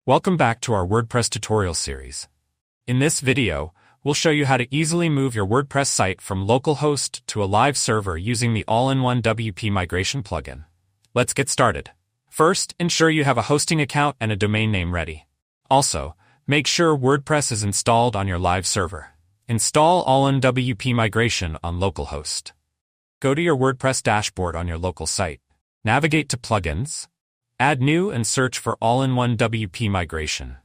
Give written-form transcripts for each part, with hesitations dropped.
Welcome back to our WordPress tutorial series. In this video, we'll show you how to easily move your WordPress site from localhost to a live server using the all-in-one WP migration plugin. Let's get started. First, ensure you have a hosting account and a domain name ready. Also, make sure WordPress is installed on your live server. Install all-in WP migration on localhost. Go to your WordPress dashboard on your local site. Navigate to Plugins. Add New and search for All-in-One WP Migration.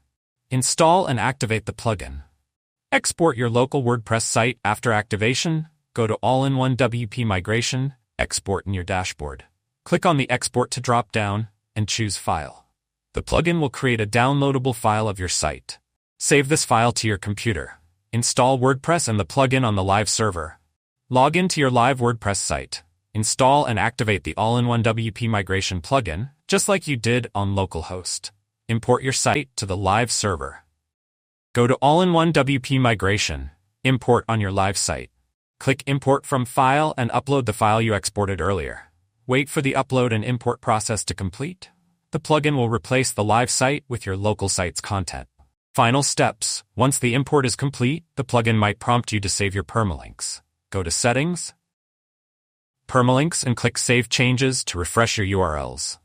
Install and activate the plugin. Export your local WordPress site after activation. Go to All-in-One WP Migration, Export in your dashboard. Click on the Export to drop-down and choose File. The plugin will create a downloadable file of your site. Save this file to your computer. Install WordPress and the plugin on the live server. Log into your live WordPress site. Install and activate the All-in-One WP Migration plugin, just like you did on localhost. Import your site to the live server. Go to All-in-One WP Migration, Import on your live site. Click Import from File and upload the file you exported earlier. Wait for the upload and import process to complete. The plugin will replace the live site with your local site's content. Final steps. Once the import is complete, the plugin might prompt you to save your permalinks. Go to Settings, Permalinks, and click Save Changes to refresh your URLs.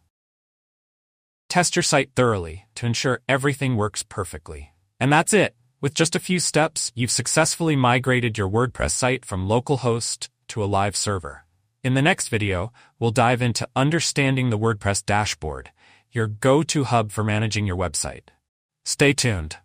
Test your site thoroughly to ensure everything works perfectly. And that's it. With just a few steps, you've successfully migrated your WordPress site from localhost to a live server. In the next video, we'll dive into understanding the WordPress dashboard, your go-to hub for managing your website. Stay tuned.